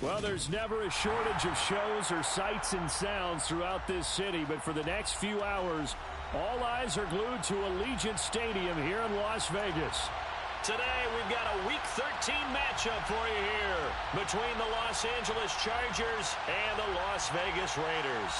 Well, there's never a shortage of shows or sights and sounds throughout this city, but for the next few hours, all eyes are glued to Allegiant Stadium here in Las Vegas. Today, we've got a Week 13 matchup for you here between the Los Angeles Chargers and the Las Vegas Raiders.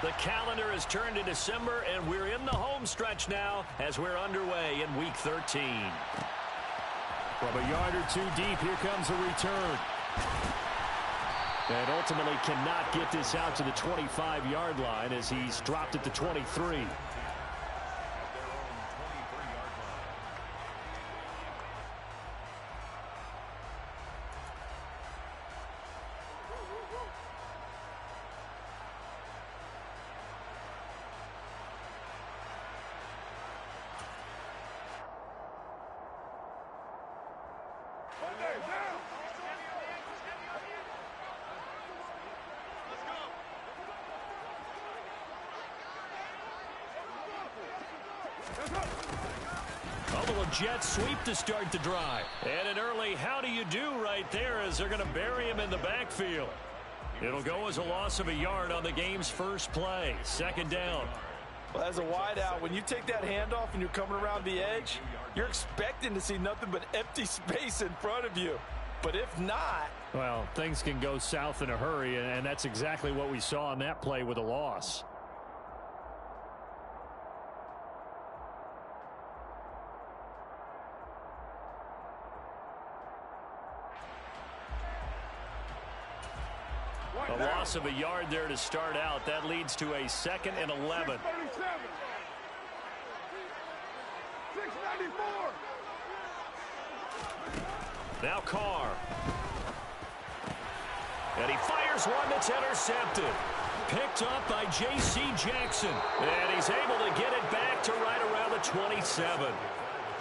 The calendar has turned to December, and we're in the home stretch now as we're underway in Week 13. From a yard or two deep, here comes a return. And ultimately cannot get this out to the 25-yard line as he's dropped at the 23. A little jet sweep to start the drive. And an early how do you do right there as they're going to bury him in the backfield. It'll go as a loss of a yard on the game's first play. Second down. Well, as a wideout, when you take that handoff and you're coming around the edge, you're expecting to see nothing but empty space in front of you. But if not... Well, things can go south in a hurry, and that's exactly what we saw on that play with a loss. A loss of a yard there to start out. That leads to a 2nd and 11. 694. Now Carr. And he fires one that's intercepted. Picked up by J.C. Jackson. And he's able to get it back to right around the 27.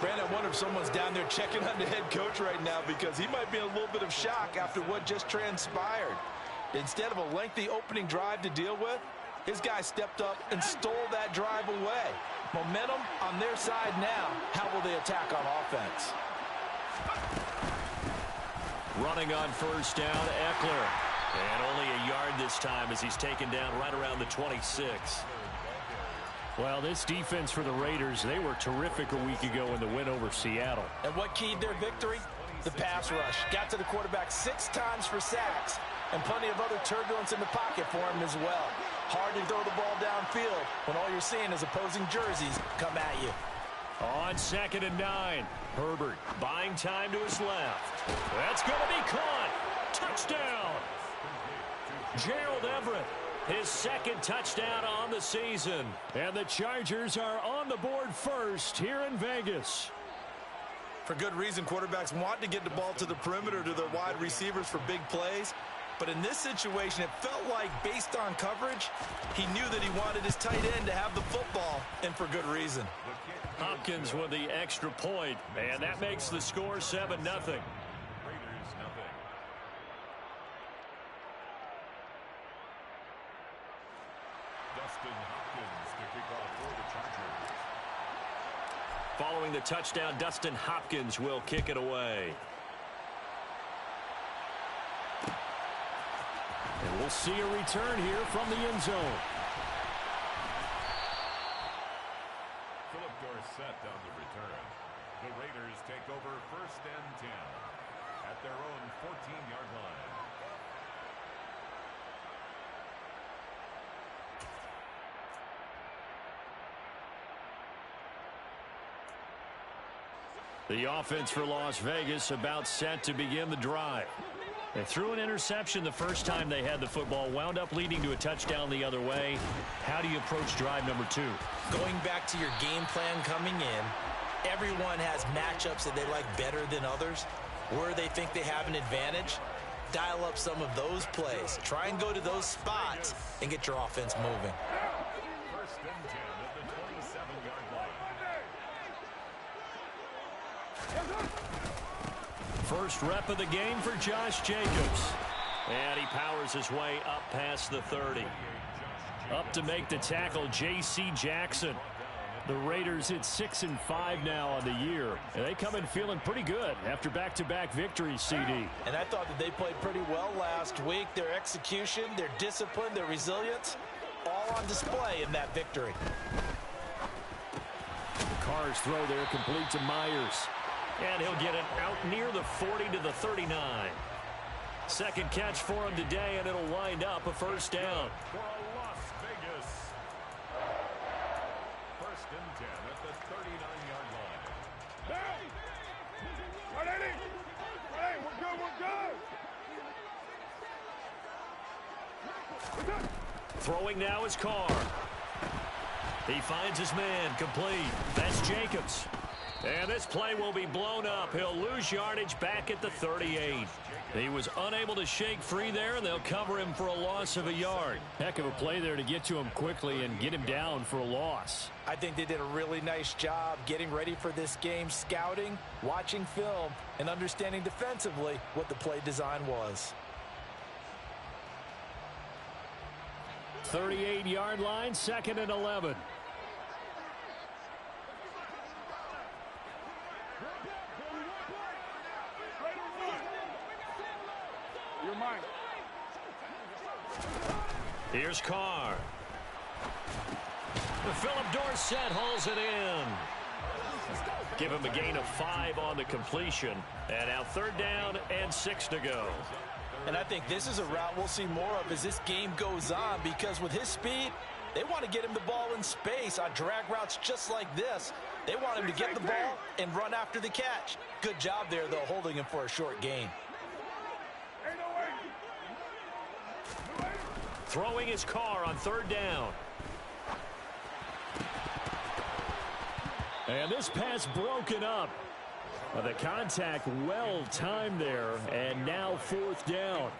Brandon, I wonder if someone's down there checking on the head coach right now because he might be in a little bit of shock after what just transpired. Instead of a lengthy opening drive to deal with, his guy stepped up and stole that drive away. Momentum on their side now. How will they attack on offense? Running on first down, Eckler. And only a yard this time as he's taken down right around the 26. Well, this defense for the Raiders, they were terrific a week ago in the win over Seattle. And what keyed their victory? The pass rush. Got to the quarterback 6 times for sacks, and plenty of other turbulence in the pocket for him as well. Hard to throw the ball downfield when all you're seeing is opposing jerseys come at you. On 2nd and 9, Herbert buying time to his left. That's going to be caught. Touchdown. Gerald Everett, his 2nd touchdown on the season. And the Chargers are on the board first here in Vegas. For good reason, quarterbacks want to get the ball to the perimeter to their wide receivers for big plays. But in this situation, it felt like, based on coverage, he knew that he wanted his tight end to have the football, and for good reason. Hopkins with the extra point, and that makes the score 7-0. Raiders nothing. Dustin Hopkins to kick off for the Chargers. Following the touchdown, Dustin Hopkins will kick it away. And we'll see a return here from the end zone. Philip Dorsett on the return. The Raiders take over 1st and 10 at their own 14-yard line. The offense for Las Vegas about set to begin the drive. They threw an interception the first time they had the football, wound up leading to a touchdown the other way. How do you approach drive number 2? Going back to your game plan coming in, everyone has matchups that they like better than others. Where they think they have an advantage, dial up some of those plays. Try and go to those spots and get your offense moving. 1st and 10 at the 27-yard line. First rep of the game for Josh Jacobs. And he powers his way up past the 30. Up to make the tackle, J.C. Jackson. The Raiders hit 6-5 now on the year. And they come in feeling pretty good after back-to-back victories, CD. And I thought that they played pretty well last week. Their execution, their discipline, their resilience, all on display in that victory. Carr's throw there complete to Myers. And he'll get it out near the 40 to the 39. Second catch for him today, and it'll wind up a first down. For Las Vegas. First and 10 at the 39-yard line. Hey! Ready? Hey, we're good. Throwing now is Carr. He finds his man, complete. That's Jacobs. And this play will be blown up. He'll lose yardage back at the 38. He was unable to shake free there, and they'll cover him for a loss of a yard. Heck of a play there to get to him quickly and get him down for a loss. I think they did a really nice job getting ready for this game, scouting, watching film, and understanding defensively what the play design was. 38-yard line, 2nd and 11. You're mine. Here's Carr. Philip Dorsett hauls it in. Give him a gain of 5 on the completion. And now 3rd down and 6 to go. And I think this is a route we'll see more of as this game goes on, because with his speed, they want to get him the ball in space on drag routes just like this. They want him to get the ball and run after the catch. Good job there, though, holding him for a short gain. Throwing his Carr on 3rd down. And this pass broken up. The contact well timed there, and now 4th down.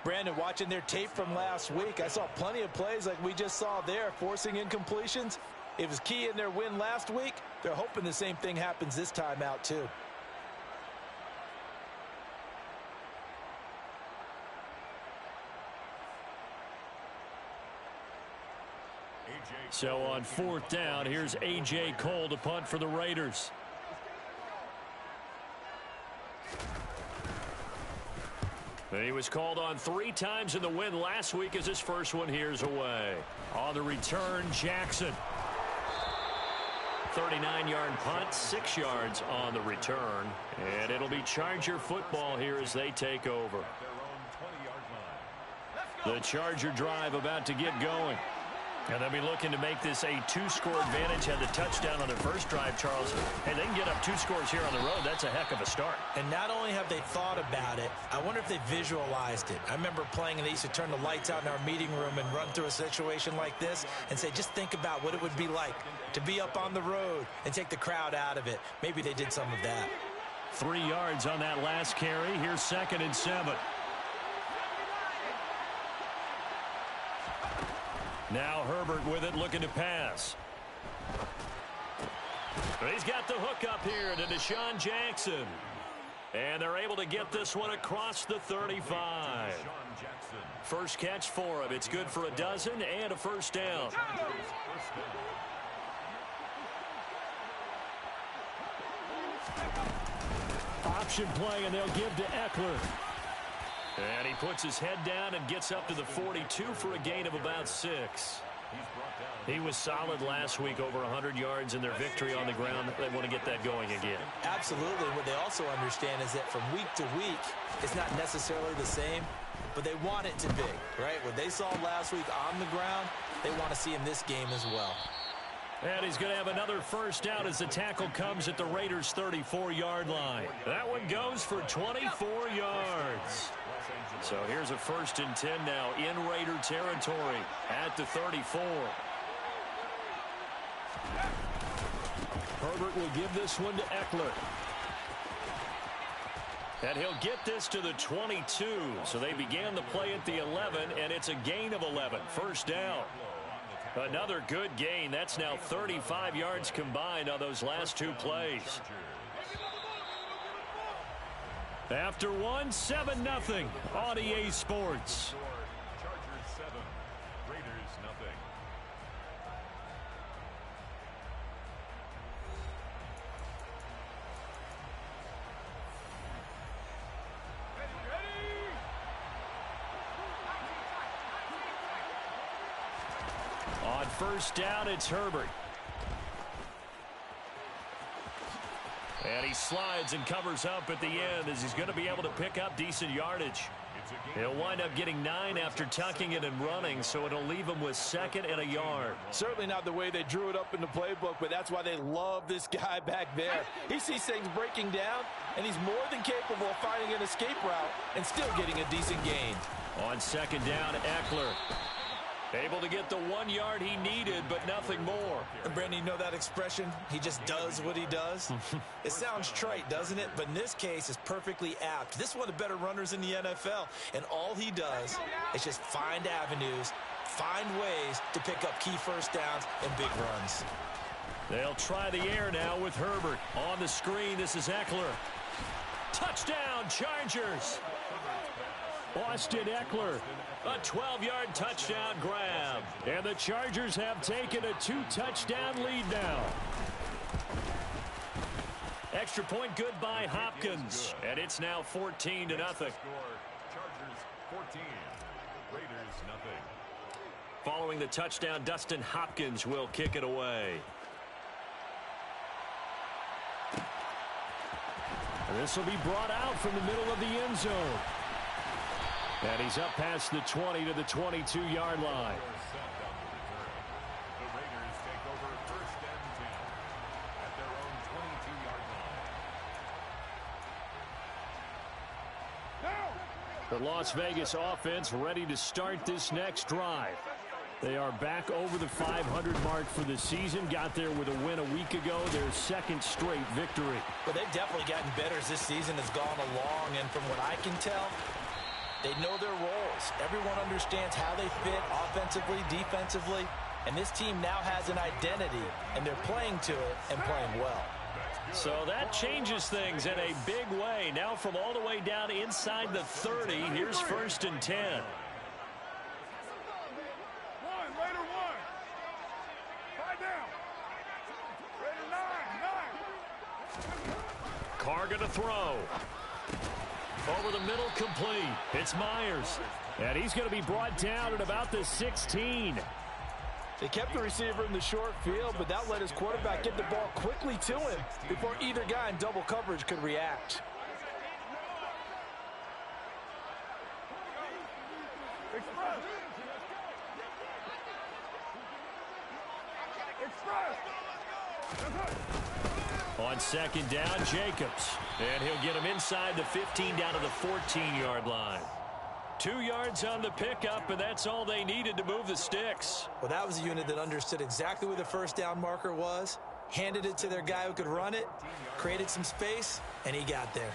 Brandon, watching their tape from last week, I saw plenty of plays like we just saw there, forcing incompletions. It was key in their win last week. They're hoping the same thing happens this time out, too. So on 4th down, here's A.J. Cole to punt for the Raiders. He was called on 3 times in the win last week as his first one here's away. On the return, Jackson. 39-yard punt, 6 yards on the return. And it'll be Charger football here as they take over. The Charger drive about to get going. And they'll be looking to make this a 2-score advantage. Had the touchdown on their first drive, Charles. And they can get up 2 scores here on the road. That's a heck of a start. And not only have they thought about it, I wonder if they visualized it. I remember playing, and they used to turn the lights out in our meeting room and run through a situation like this and say, just think about what it would be like to be up on the road and take the crowd out of it. Maybe they did some of that. 3 yards on that last carry. Here's 2nd and 7. Now Herbert with it, looking to pass. He's got the hook up here to Deshaun Jackson. And they're able to get this one across the 35. First catch for him. It's good for a dozen and a first down. Option play, and they'll give to Eckler. And he puts his head down and gets up to the 42 for a gain of about 6. He was solid last week, over 100 yards in their victory on the ground. They want to get that going again. Absolutely. What they also understand is that from week to week, it's not necessarily the same, but they want it to be, right? What they saw last week on the ground, they want to see in this game as well. And he's going to have another first down as the tackle comes at the Raiders' 34-yard line. That one goes for 24 yards. So here's a 1st and 10 now in Raider territory at the 34. Herbert will give this one to Eckler. And he'll get this to the 22. So they began the play at the 11, and it's a gain of 11. First down. Another good gain. That's now 35 yards combined on those last 2 plays. After one, 7-0 on EA Sports. Chargers 7, Raiders nothing. On first down, it's Herbert. And he slides and covers up at the end as he's going to be able to pick up decent yardage. He'll wind up getting 9 after tucking it and running, so it'll leave him with 2nd and a yard. Certainly not the way they drew it up in the playbook, but that's why they love this guy back there. He sees things breaking down, and he's more than capable of finding an escape route and still getting a decent gain. On 2nd down, Eckler. Able to get the 1 yard he needed, but nothing more. And Brandon, you know that expression? He just does what he does? It sounds trite, doesn't it? But in this case, it's perfectly apt. This is one of the better runners in the NFL. And all he does is just find avenues, find ways to pick up key first downs and big runs. They'll try the air now with Herbert. On the screen, this is Eckler. Touchdown, Chargers! Austin Eckler. A 12-yard touchdown grab. And the Chargers have taken a 2-touchdown lead now. Extra point good by Hopkins. And it's now 14-0. Chargers 14, Raiders nothing. Following the touchdown, Dustin Hopkins will kick it away. And this will be brought out from the middle of the end zone. And he's up past the 20 to the 22-yard line. The Raiders take over 1st and 10 at their own 22-yard line. The Las Vegas offense ready to start this next drive. They are back over the 500 mark for the season. Got there with a win a week ago, their 2nd straight victory. But they've definitely gotten better as this season has gone along. And from what I can tell, they know their roles. Everyone understands how they fit offensively, defensively. And this team now has an identity, and they're playing to it and playing well. So that changes things in a big way. Now from all the way down inside the 30, here's 1st and 10. Raider 1. 5 down. Raider 9. Carr going to throw. Over the middle, complete. It's Myers. And he's going to be brought down at about the 16. They kept the receiver in the short field, but that let his quarterback get the ball quickly to him before either guy in double coverage could react. Express. On 2nd down, Jacobs. And he'll get him inside the 15 down to the 14-yard line. 2 yards on the pickup, and that's all they needed to move the sticks. Well, that was a unit that understood exactly where the 1st down marker was, handed it to their guy who could run it, created some space, and he got there.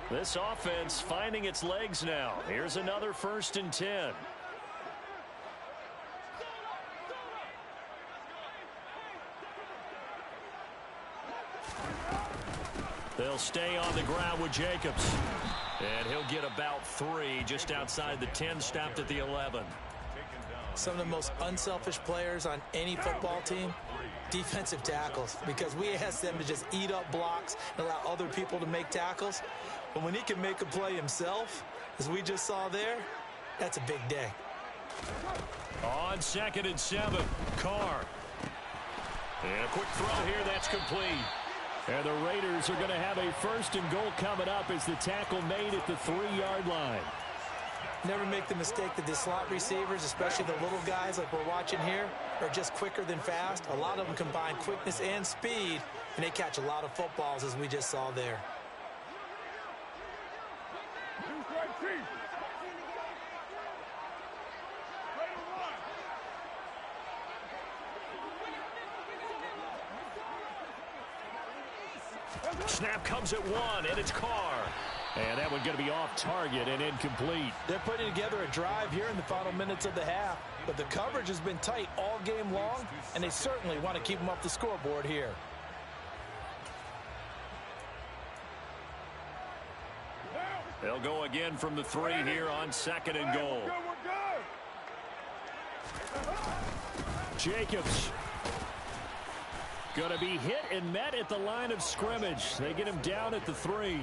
This offense finding its legs now. Here's another 1st and 10. They'll stay on the ground with Jacobs. And he'll get about 3 just outside the 10, stopped at the 11. Some of the most unselfish players on any football team, defensive tackles, because we ask them to just eat up blocks and allow other people to make tackles. But when he can make a play himself, as we just saw there, that's a big day. On 2nd and 7, Carr. And a quick throw here, that's complete. And the Raiders are going to have a 1st and goal coming up as the tackle made at the 3-yard line. Never make the mistake that the slot receivers, especially the little guys like we're watching here, are just quicker than fast. A lot of them combine quickness and speed, and they catch a lot of footballs as we just saw there. Snap comes at 1, and it's Carr. And that one going to be off target and incomplete. They're putting together a drive here in the final minutes of the half, but the coverage has been tight all game long, and they certainly want to keep them off the scoreboard here. They'll go again from the 3 here on 2nd and goal. We're good. Jacobs. Going to be hit and met at the line of scrimmage. They get him down at the 3.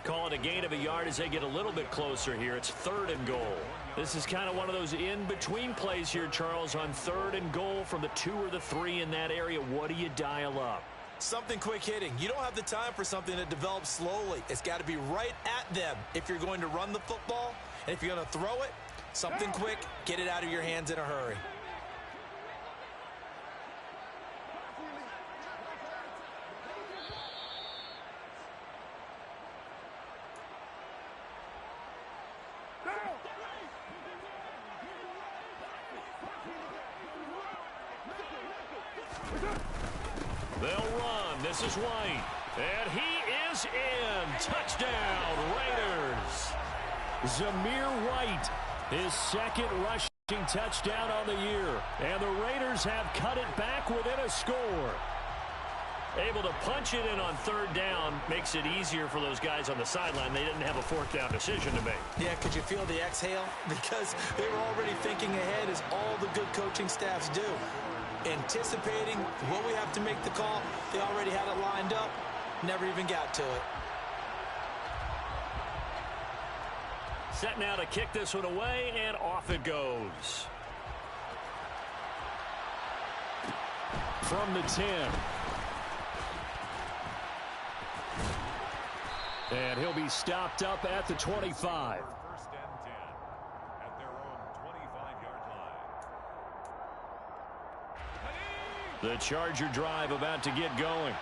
Call it a gain of a yard as they get a little bit closer here. It's 3rd and goal. This is kind of one of those in-between plays here, Charles, on 3rd and goal from the 2 or the 3 in that area. What do you dial up? Something quick hitting. You don't have the time for something that develops slowly. It's got to be right at them if you're going to run the football. And if you're going to throw it, something quick, get it out of your hands in a hurry. They'll run. This is White. And he is in. Touchdown, Raiders. Zamir White, his 2nd rushing touchdown on the year. And the Raiders have cut it back within a score. Able to punch it in on 3rd down makes it easier for those guys on the sideline. They didn't have a 4th down decision to make. Yeah, could you feel the exhale? Because they were already thinking ahead, as all the good coaching staffs do. Anticipating what we have to make the call. They already had it lined up. Never even got to it. Set now to kick this one away, and off it goes. From the 10. And he'll be stopped up at the 25. 1st and 10 at their own 25-yard line. The Charger drive about to get going.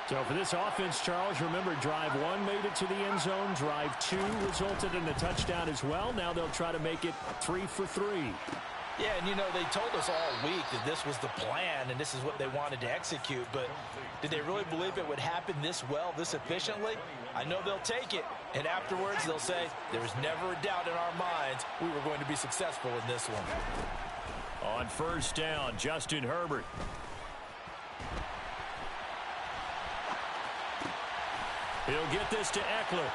So for this offense, Charles, remember, drive 1 made it to the end zone. Drive 2 resulted in a touchdown as well. Now they'll try to make it 3 for 3. Yeah, and you know, they told us all week that this was the plan and this is what they wanted to execute, but did they really believe it would happen this well, this efficiently? I know they'll take it, and afterwards they'll say, there was never a doubt in our minds we were going to be successful in this one. On 1st down, Justin Herbert. He'll get this to Eckler.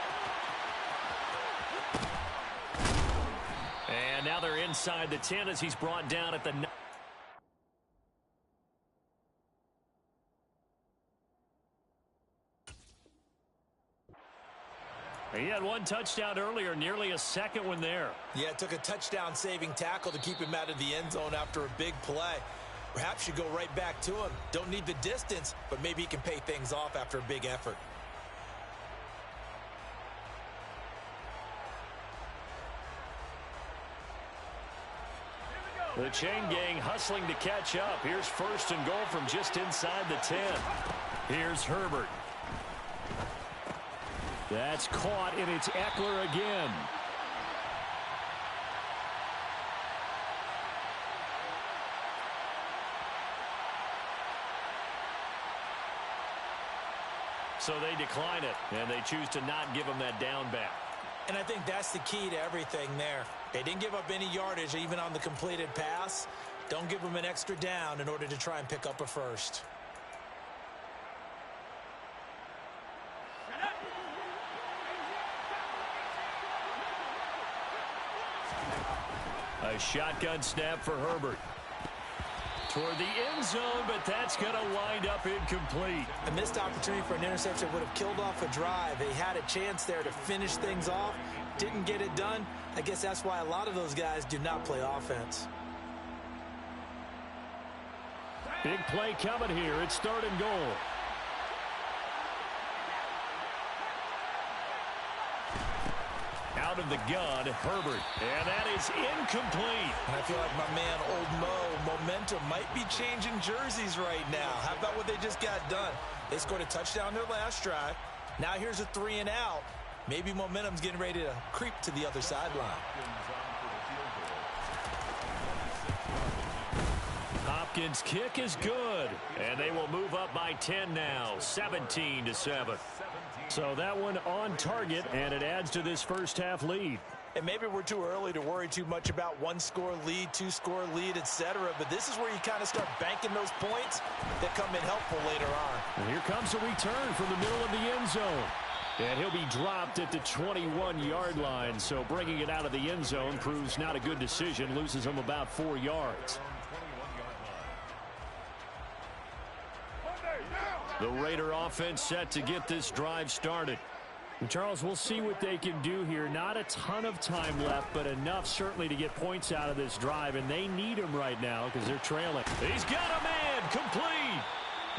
And now they're inside the 10 as he's brought down at the 9. He had 1 touchdown earlier, nearly a 2nd one there. Yeah, it took a touchdown-saving tackle to keep him out of the end zone after a big play. Perhaps you go right back to him. Don't need the distance, but maybe he can pay things off after a big effort. The chain gang hustling to catch up. Here's 1st and goal from just inside the 10. Here's Herbert. That's caught, and it's Eckler again. So they decline it, and they choose to not give him that down back. And I think that's the key to everything there. They didn't give up any yardage even on the completed pass. Don't give them an extra down in order to try and pick up a 1st. A shotgun snap for Herbert. Toward the end zone, but that's going to wind up incomplete. A missed opportunity for an interception would have killed off a drive. They had a chance there to finish things off. Didn't get it done. I guess that's why a lot of those guys do not play offense. Big play coming here. It's 3rd and goal. Out of the gun, Herbert. And that is incomplete. And I feel like my man, Old Mo, momentum might be changing jerseys right now. How about what they just got done? They scored a touchdown their last drive. Now here's a 3 and out. Maybe momentum's getting ready to creep to the other sideline. Hopkins' kick is good. And they will move up by 10 now, 17-7. So that one on target, and it adds to this first half lead. And maybe we're too early to worry too much about 1-score lead, 2-score lead, etc. But this is where you kind of start banking those points that come in helpful later on. And here comes a return from the middle of the end zone. And he'll be dropped at the 21-yard line. So bringing it out of the end zone proves not a good decision. Loses him about 4 yards. The Raider offense set to get this drive started. And Charles, we'll see what they can do here. Not a ton of time left, but enough certainly to get points out of this drive. And they need him right now because they're trailing. He's got a man complete.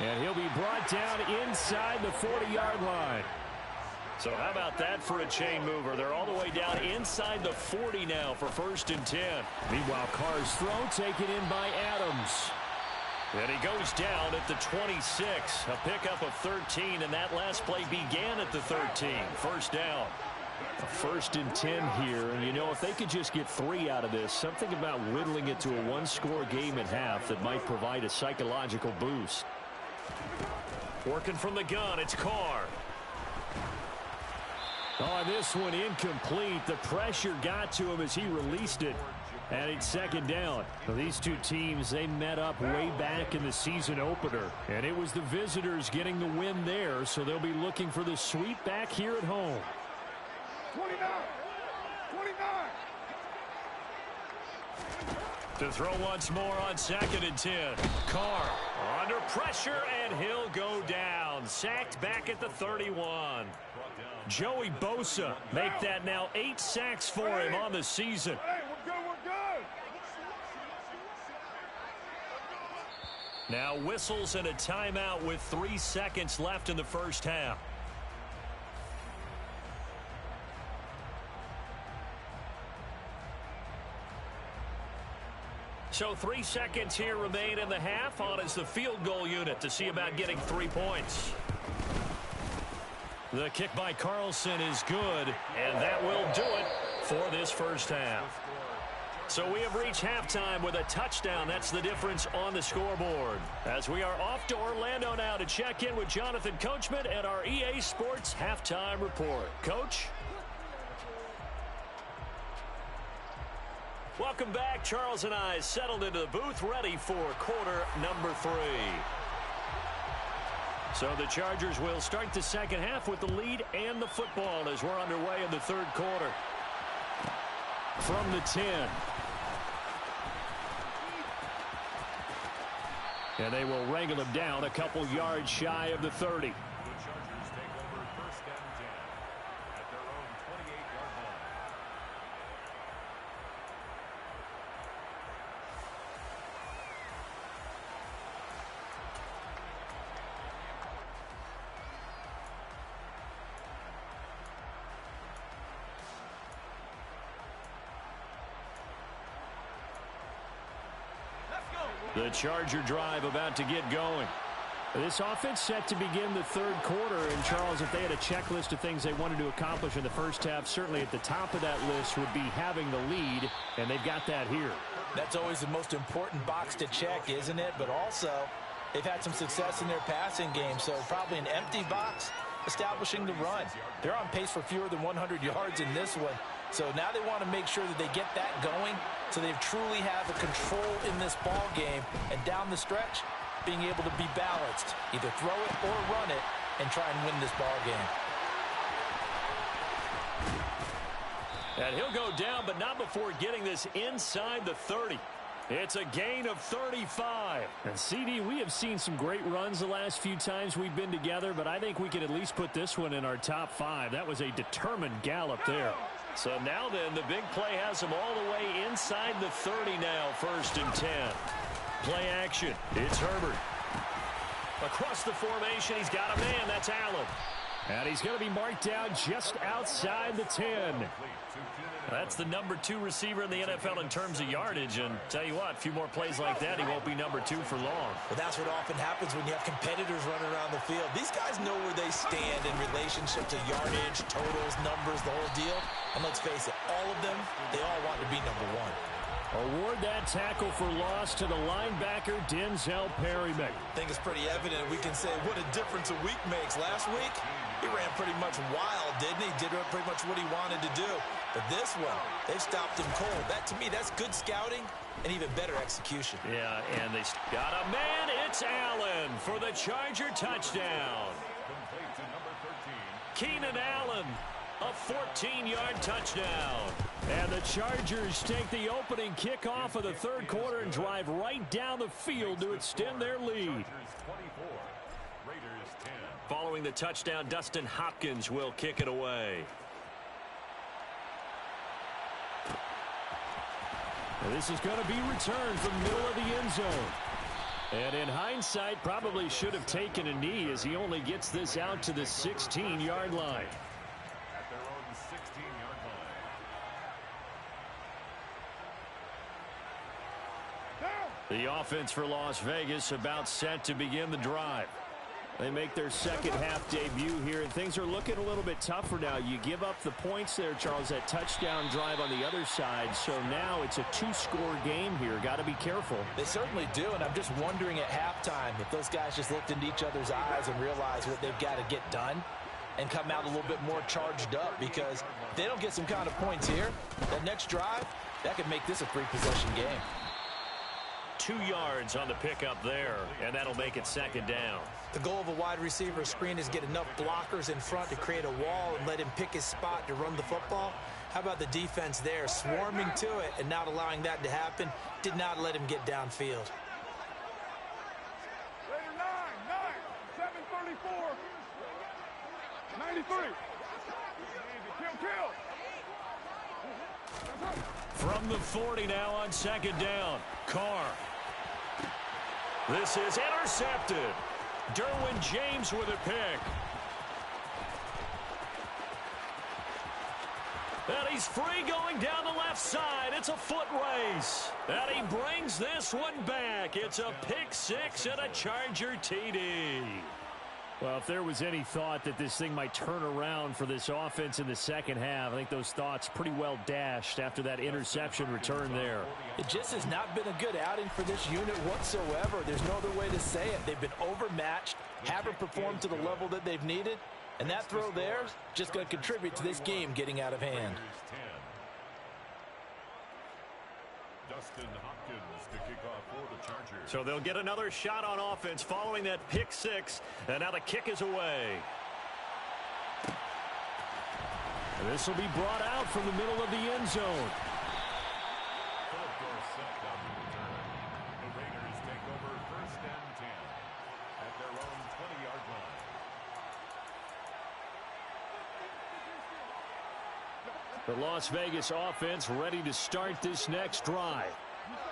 And he'll be brought down inside the 40-yard line. So how about that for a chain mover? They're all the way down inside the 40 now for 1st and 10. Meanwhile, Carr's throw taken in by Adams. And he goes down at the 26. A pickup of 13, and that last play began at the 13. 1st down. A 1st and 10 here, and you know, if they could just get 3 out of this, something about whittling it to a 1-score game at half that might provide a psychological boost. Working from the gun, it's Carr. Oh, this one incomplete. The pressure got to him as he released it. And it's 2nd down. Well, these two teams, they met up way back in the season opener. And it was the visitors getting the win there, so they'll be looking for the sweep back here at home. 29. To throw once more on 2nd and 10. Carr under pressure, and he'll go down. Sacked back at the 31. Joey Bosa make that now 8 sacks for him on the season. Hey, we're good. Now whistles and a timeout with 3 seconds left in the 1st half. So 3 seconds here remain in the half. On is the field goal unit to see about getting 3 points. The kick by Carlson is good, and that will do it for this 1st half. So we have reached halftime with a touchdown. That's the difference on the scoreboard. As we are off to Orlando now to check in with Jonathan Coachman and our EA Sports Halftime Report. Coach? Welcome back. Charles and I settled into the booth, ready for quarter number 3. So the Chargers will start the 2nd half with the lead and the football as we're underway in the 3rd quarter. From the 10. And they will wrangle him down a couple yards shy of the 30. The Chargers take over 1st and 10 at their own 28-yard line. The Charger drive about to get going. This offense set to begin the 3rd quarter. And, Charles, if they had a checklist of things they wanted to accomplish in the 1st half, certainly at the top of that list would be having the lead, and they've got that here. That's always the most important box to check, isn't it? But also, they've had some success in their passing game, so probably an empty box establishing the run. They're on pace for fewer than 100 yards in this one. So now they want to make sure that they get that going so they truly have a control in this ball game. And down the stretch, being able to be balanced. Either throw it or run it and try and win this ball game. And he'll go down, but not before getting this inside the 30. It's a gain of 35. And, CD, we have seen some great runs the last few times we've been together, but I think we can at least put this one in our top 5. That was a determined gallop there. So now then, the big play has him all the way inside the 30 now, 1st and 10. Play action. It's Herbert. Across the formation, he's got a man. That's Allen. And he's going to be marked down just outside the 10. That's the number 2 receiver in the NFL in terms of yardage. And tell you what, a few more plays like that, he won't be number 2 for long. Well, that's what often happens when you have competitors running around the field. These guys know where they stand in relationship to yardage, totals, numbers, the whole deal. And let's face it, all of them, they all want to be number 1. Award that tackle for loss to the linebacker, Denzel Perryman. I think it's pretty evident. We can say what a difference a week makes. Last week, he ran pretty much wild, didn't he? Did pretty much what he wanted to do. But this one, they've stopped him cold. That, to me, that's good scouting and even better execution. Yeah, and they got a man. It's Allen for the Charger touchdown. Keenan Allen, a 14-yard touchdown. And the Chargers take the opening kickoff of the third quarter and drive right down the field to extend their lead. Following the touchdown, Dustin Hopkins will kick it away. And this is going to be returned from the middle of the end zone. And in hindsight, probably should have taken a knee as he only gets this out to the 16-yard line. At their own 16-yard line. The offense for Las Vegas about set to begin the drive. They make their second half debut here, and things are looking a little bit tougher now. You give up the points there, Charles, that touchdown drive on the other side. So now it's a two-score game here. Got to be careful. They certainly do, and I'm just wondering at halftime if those guys just looked into each other's eyes and realized what they've got to get done and come out a little bit more charged up, because if they don't get some kind of points here, that next drive, that could make this a three-possession game. 2 yards on the pickup there, and that'll make it second down. The goal of a wide receiver screen is get enough blockers in front to create a wall and let him pick his spot to run the football. How about the defense there, swarming to it and not allowing that to happen? Did not let him get downfield. Raider 9, 734, 93. Kill. From the 40 now on second down. Carr. This is intercepted. Derwin James with a pick. And he's free going down the left side. It's a foot race. And he brings this one back. It's a pick six and a Charger TD. Well, if there was any thought that this thing might turn around for this offense in the second half, I think those thoughts pretty well dashed after that interception return there. It just has not been a good outing for this unit whatsoever. There's no other way to say it. They've been overmatched, haven't performed to the level that they've needed, and that throw there is just going to contribute to this game getting out of hand. Dustin Hopkins to kick off for the Chargers. So they'll get another shot on offense following that pick six, and now the kick is away. This will be brought out from the middle of the end zone. Philip Dorsett on the return. The Raiders take over 1st and 10 at their own 20-yard line. The Las Vegas offense ready to start this next drive.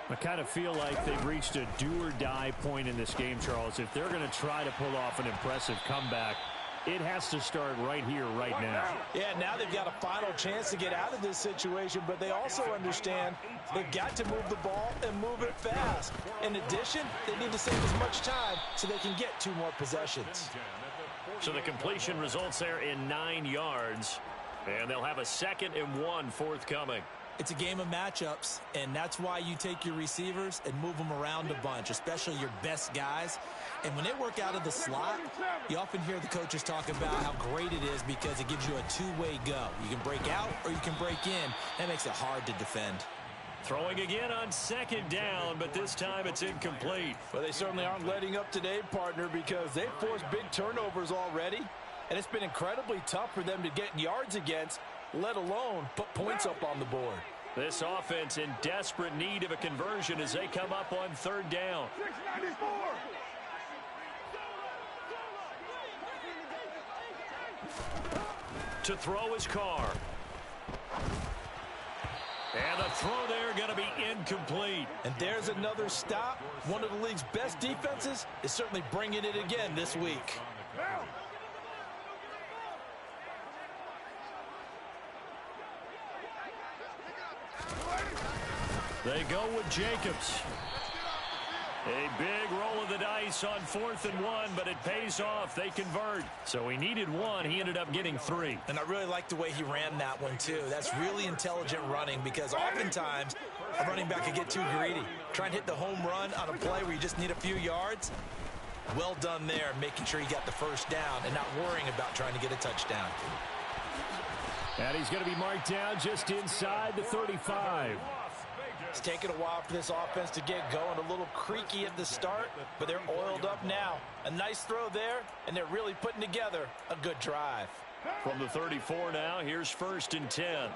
I kind of feel like they've reached a do-or-die point in this game, Charles. If they're going to try to pull off an impressive comeback, it has to start right here, right now. Yeah, now they've got a final chance to get out of this situation, but they also understand they've got to move the ball and move it fast. In addition, they need to save as much time so they can get 2 more possessions. So the completion results there in 9 yards, and they'll have a 2nd and 1 forthcoming. It's a game of matchups, and that's why you take your receivers and move them around a bunch, especially your best guys. And when they work out of the slot, you often hear the coaches talk about how great it is because it gives you a two-way go. You can break out or you can break in. That makes it hard to defend. Throwing again on 2nd down, but this time it's incomplete. Well, they certainly aren't letting up today, partner, because they've forced big turnovers already, and it's been incredibly tough for them to get yards against, let alone put points up on the board. This offense in desperate need of a conversion as they come up on 3rd down. 694. To throw his Carr. And the throw there going to be incomplete. And there's another stop. One of the league's best defenses is certainly bringing it again this week. They go with Jacobs. A big roll of the dice on 4th and 1, but it pays off. They convert. So he needed 1. He ended up getting 3. And I really like the way he ran that one, too. That's really intelligent running because oftentimes a running back can get too greedy. Trying to hit the home run on a play where you just need a few yards. Well done there, making sure he got the first down and not worrying about trying to get a touchdown. And he's going to be marked down just inside the 35. It's taken a while for this offense to get going. A little creaky at the start, but they're oiled up now. A nice throw there, and they're really putting together a good drive. From the 34 now, here's 1st and 10.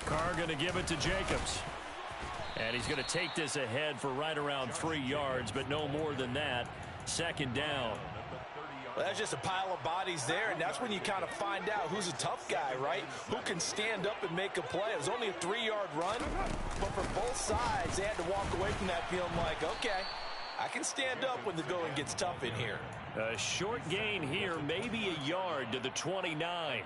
Carr going to give it to Jacobs. And he's going to take this ahead for right around 3 yards, but no more than that. 2nd down. Well, that's just a pile of bodies there, and that's when you kind of find out who's a tough guy, right? Who can stand up and make a play. It was only a 3-yard run, but for both sides, they had to walk away from that feeling like, okay, I can stand up when the going gets tough in here. A short gain here, maybe a yard to the 29.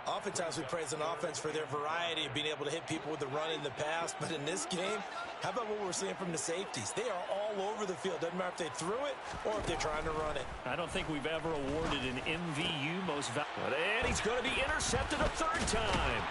Oftentimes we praise an offense for their variety of being able to hit people with the run in the past, but in this game, how about what we're seeing from the safeties? They are all over the field. Doesn't matter if they threw it or if they're trying to run it. I don't think we've ever awarded an MVU most valuable. And he's going to be intercepted a 3rd time.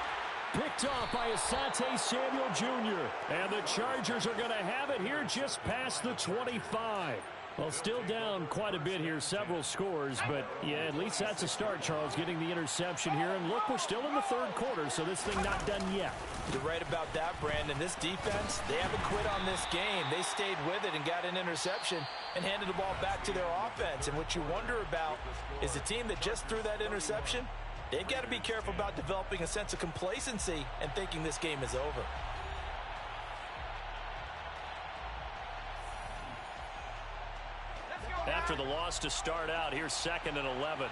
Picked off by Asante Samuel Jr. And the Chargers are going to have it here just past the 25. Well, still down quite a bit here, several scores, but yeah, at least that's a start, Charles, getting the interception here. And look, we're still in the 3rd quarter, so this thing not done yet. You're right about that, Brandon. This defense, they haven't quit on this game. They stayed with it and got an interception and handed the ball back to their offense. And what you wonder about is the team that just threw that interception, they've got to be careful about developing a sense of complacency and thinking this game is over. After the loss to start out, here's 2nd and 11.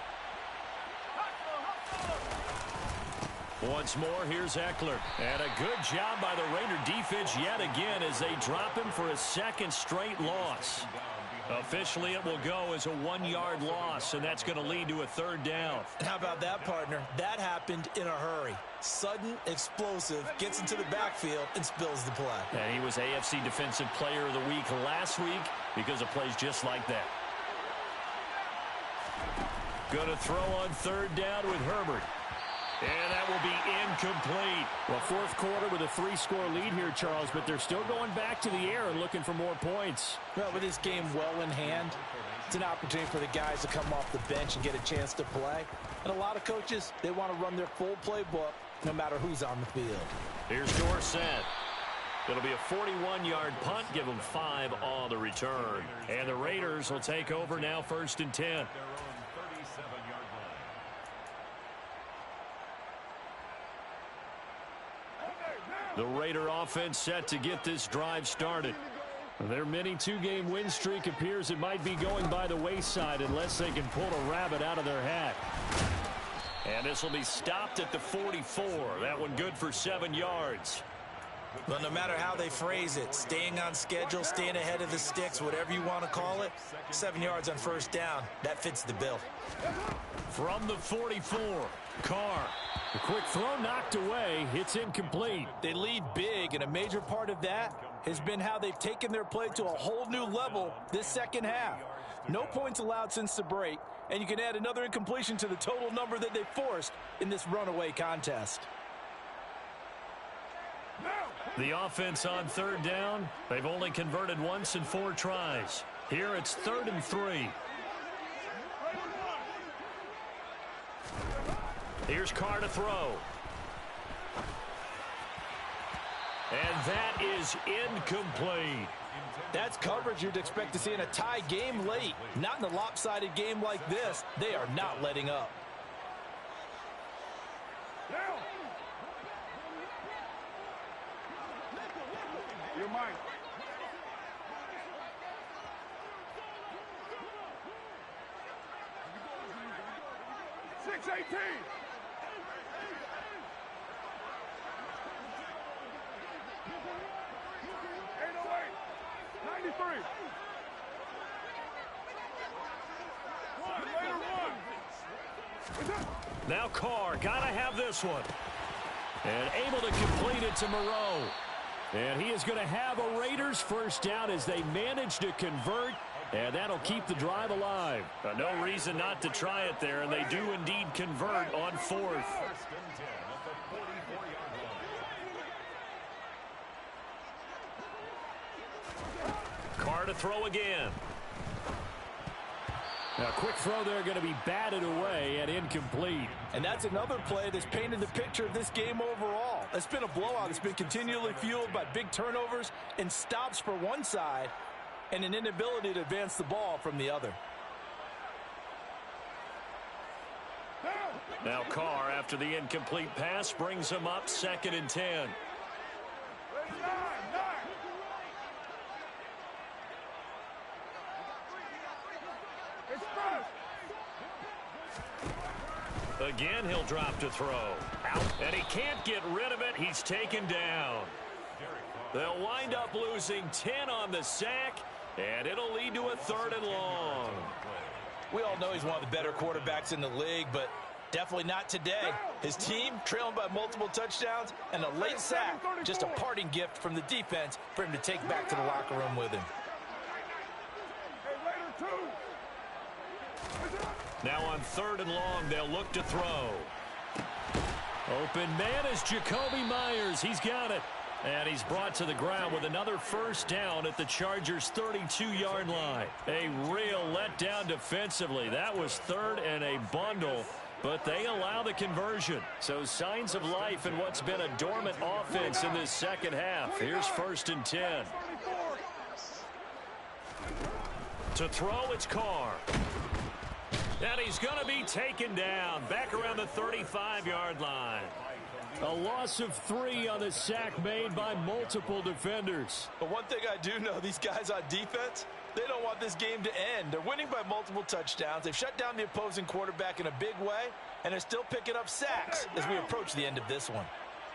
Once more, here's Eckler. And a good job by the Raider defense yet again as they drop him for a 2nd straight loss. Officially, it will go as a 1-yard loss, and that's going to lead to a 3rd down. How about that, partner? That happened in a hurry. Sudden, explosive, gets into the backfield, and spills the play. And he was AFC Defensive Player of the Week last week because of plays just like that. Going to throw on 3rd down with Herbert. And that will be incomplete. Well, 4th quarter with a 3-score lead here, Charles, but they're still going back to the air and looking for more points. Well, with this game well in hand, it's an opportunity for the guys to come off the bench and get a chance to play. And a lot of coaches, they want to run their full playbook no matter who's on the field. Here's Dorsett. It'll be a 41-yard punt, give them 5 on the return. And the Raiders will take over now, 1st and 10. The Raider offense set to get this drive started. Their mini 2-game win streak appears it might be going by the wayside unless they can pull a rabbit out of their hat. And this will be stopped at the 44. That one good for 7 yards. But no matter how they phrase it, staying on schedule, staying ahead of the sticks, whatever you want to call it, 7 yards on 1st down, that fits the bill. From the 44, Carr. The quick throw knocked away. It's incomplete. They lead big, and a major part of that has been how they've taken their play to a whole new level this 2nd half. No points allowed since the break, and you can add another incompletion to the total number that they forced in this runaway contest. The offense on 3rd down, they've only converted once in 4 tries. Here it's 3rd and 3. Here's Carr to throw. And that is incomplete. That's coverage you'd expect to see in a tie game late. Not in a lopsided game like this. They are not letting up. You're mine. $6.18. 93. Now Carr, gotta have this one. And able to complete it to Moreau. And he is going to have a Raiders 1st down as they manage to convert. And that'll keep the drive alive. No reason not to try it there, and they do indeed convert on 4th. Carr to throw again. Now, a quick throw there going to be batted away and incomplete. And that's another play that's painted the picture of this game overall. It's been a blowout. It's been continually fueled by big turnovers and stops for one side and an inability to advance the ball from the other. Now Carr, after the incomplete pass, brings him up 2nd and 10. Again, he'll drop to throw. Out, and he can't get rid of it. He's taken down. They'll wind up losing 10 on the sack, and it'll lead to a 3rd and long. We all know he's one of the better quarterbacks in the league, but definitely not today. His team trailing by multiple touchdowns, and a late sack, just a parting gift from the defense for him to take back to the locker room with him. Now on 3rd and long, they'll look to throw. Open man is Jacoby Myers. He's got it. And he's brought to the ground with another 1st down at the Chargers' 32-yard line. A real letdown defensively. That was 3rd and a bundle, but they allow the conversion. So signs of life in what's been a dormant offense in this second half. Here's 1st and 10. To throw, it's Carr. And he's going to be taken down back around the 35-yard line. A loss of 3 on the sack made by multiple defenders. But one thing I do know, these guys on defense, they don't want this game to end. They're winning by multiple touchdowns. They've shut down the opposing quarterback in a big way, and they're still picking up sacks as we approach the end of this one.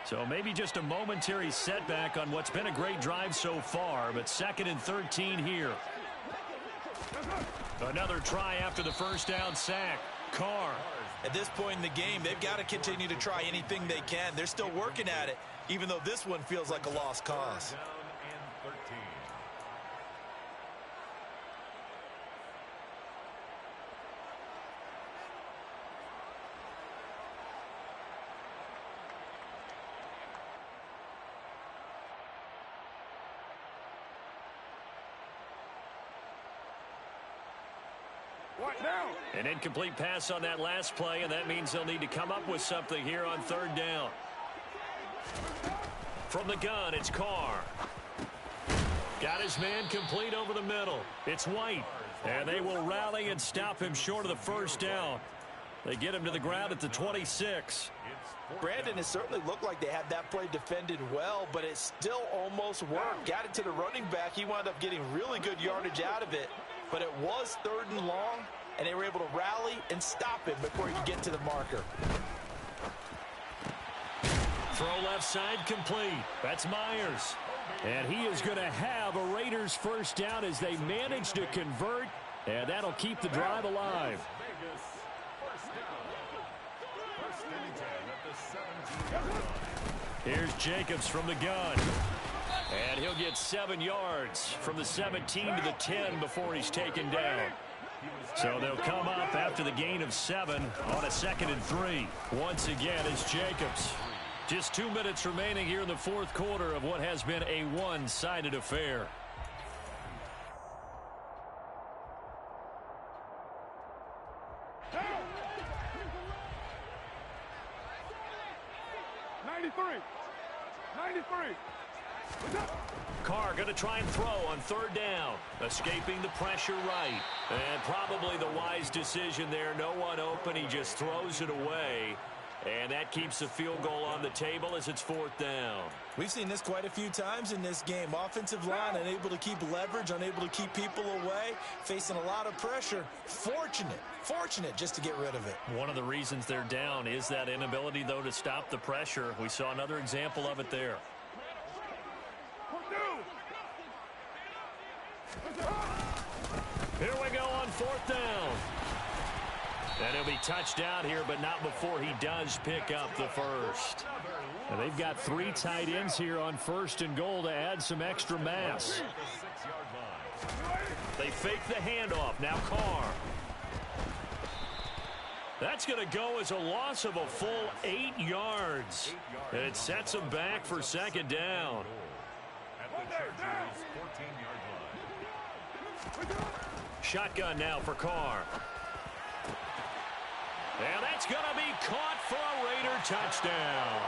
So maybe just a momentary setback on what's been a great drive so far, but 2nd and 13 here. Another try after the 1st down sack. Carr. At this point in the game, they've got to continue to try anything they can. They're still working at it, even though this one feels like a lost cause. An incomplete pass on that last play, and that means they'll need to come up with something here on 3rd down. From the gun, it's Carr. Got his man complete over the middle. It's White, and they will rally and stop him short of the 1st down. They get him to the ground at the 26. Brandon, it certainly looked like they had that play defended well, but it still almost worked. Got it to the running back. He wound up getting really good yardage out of it, but it was 3rd and long, and they were able to rally and stop him before he could get to the marker. Throw left side complete. That's Myers. And he is going to have a Raiders 1st down as they manage to convert, and that'll keep the drive alive. Here's Jacobs from the gun. And he'll get 7 yards from the 17 to the 10 before he's taken down. So they'll come up after the gain of 7 on a 2nd and 3. Once again, it's Jacobs. Just 2 minutes remaining here in the 4th quarter of what has been a one-sided affair. Carr going to try and throw on 3rd down. Escaping the pressure right. And probably the wise decision there. No one open. He just throws it away. And that keeps the field goal on the table as it's 4th down. We've seen this quite a few times in this game. Offensive line unable to keep leverage, unable to keep people away, facing a lot of pressure. Fortunate just to get rid of it. One of the reasons they're down is that inability, though, to stop the pressure. We saw another example of it there. Here we go on 4th down. And he'll be touched out here, but not before he does pick up the 1st. And they've got 3 tight ends here on 1st and goal to add some extra mass. They fake the handoff. Now Carr. That's going to go as a loss of a full 8 yards. And it sets them back for 2nd down. Shotgun now for Carr. And that's going to be caught for a Raider touchdown.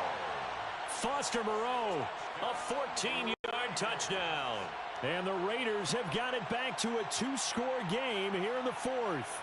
Foster Moreau, a 14-yard touchdown. And the Raiders have got it back to a 2-score game here in the 4th.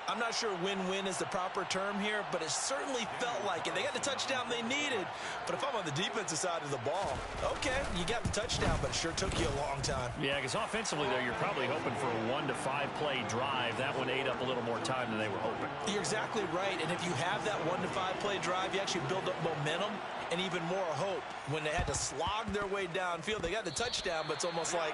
I'm not sure win-win is the proper term here, but it certainly felt like it. They got the touchdown they needed, but if I'm on the defensive side of the ball, okay, you got the touchdown, but it sure took you a long time. Yeah, because offensively, though, you're probably hoping for a 1 to 5 play drive. That one ate up a little more time than they were hoping. You're exactly right, and if you have that 1 to 5 play drive, you actually build up momentum and even more hope. When they had to slog their way downfield, they got the touchdown, but it's almost like,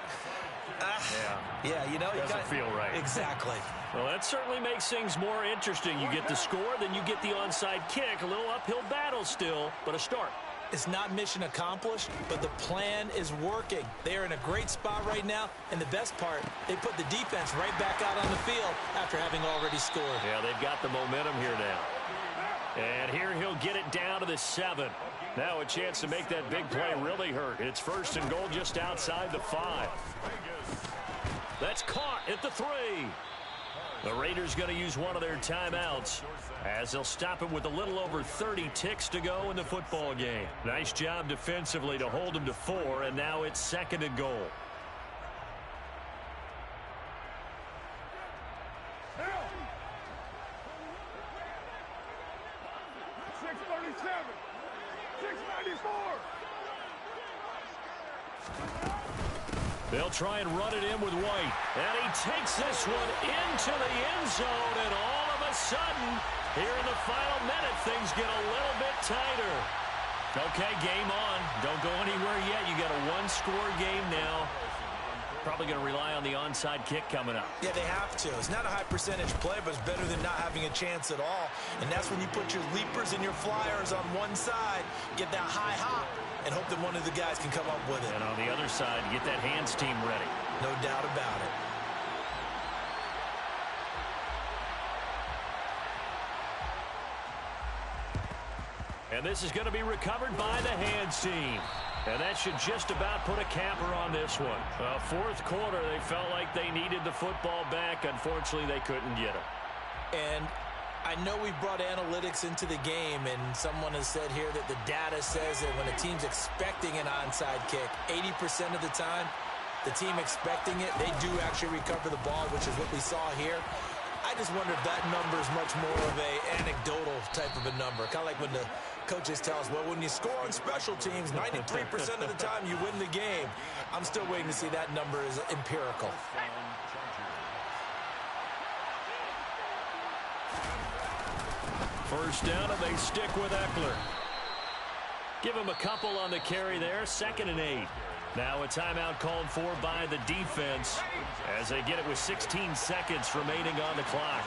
yeah, you know, doesn't feel right. Exactly. Well, that certainly makes things more interesting. You get the score, then you get the onside kick. A little uphill battle still, but a start. It's not mission accomplished, but the plan is working. They are in a great spot right now, and the best part, they put the defense right back out on the field after having already scored. Yeah, they've got the momentum here now. And here he'll get it down to the 7. Now a chance to make that big play really hurt. It's 1st and goal just outside the 5. That's caught at the 3. The Raiders going to use one of their timeouts as they'll stop it with a little over 30 ticks to go in the football game. Nice job defensively to hold them to 4, and now it's 2nd and goal. They'll try and run it in with White. And he takes this one into the end zone. And all of a sudden, here in the final minute, things get a little bit tighter. Okay, game on. Don't go anywhere yet. You got a one-score game now. Probably going to rely on the onside kick coming up. Yeah, they have to. It's not a high percentage play, but it's better than not having a chance at all. And that's when you put your leapers and your flyers on one side, get that high hop, and hope that one of the guys can come up with it. And on the other side, get that hands team ready. No doubt about it. And this is going to be recovered by the hands team. And that should just about put a capper on this one. 4th quarter, they felt like they needed the football back. Unfortunately, they couldn't get it. And I know we brought analytics into the game, and someone has said here that the data says that when a team's expecting an onside kick, 80% of the time, the team expecting it, they do actually recover the ball, which is what we saw here. I just wonder if that number is much more of a anecdotal type of a number. Kind of like when the coaches tell us, well, when you score on special teams, 93% of the time you win the game. I'm still waiting to see that number is empirical. First down, and they stick with Eckler. Give him a couple on the carry there. 2nd and 8. Now a timeout called for by the defense as they get it with 16 seconds remaining on the clock.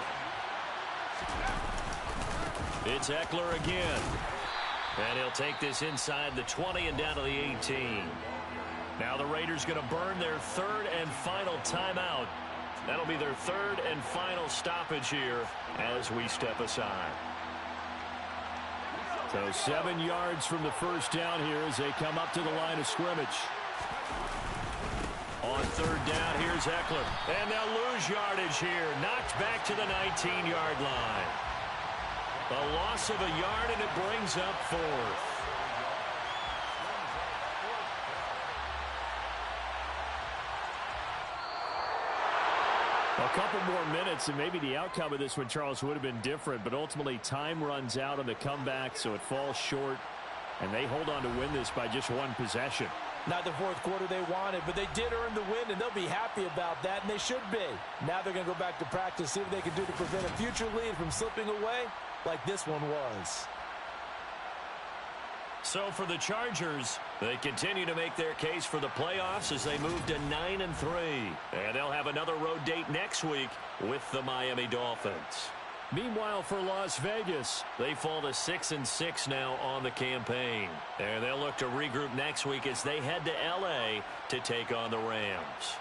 It's Eckler again. And he'll take this inside the 20 and down to the 18. Now the Raiders going to burn their 3rd and final timeout. That'll be their 3rd and final stoppage here as we step aside. So 7 yards from the first down here as they come up to the line of scrimmage. On 3rd down, here's Eckler. And they'll lose yardage here. Knocked back to the 19-yard line. A loss of a yard, and it brings up 4th. A couple more minutes, and maybe the outcome of this one, Charles, would have been different. But ultimately, time runs out on the comeback, so it falls short. And they hold on to win this by just 1 possession. Not the 4th quarter they wanted, but they did earn the win, and they'll be happy about that, and they should be. Now they're going to go back to practice, see what they can do to prevent a future lead from slipping away like this one was. So for the Chargers, they continue to make their case for the playoffs as they move to 9-3. And they'll have another road date next week with the Miami Dolphins. Meanwhile, for Las Vegas, they fall to 6-6 now on the campaign. And they'll look to regroup next week as they head to L.A. to take on the Rams.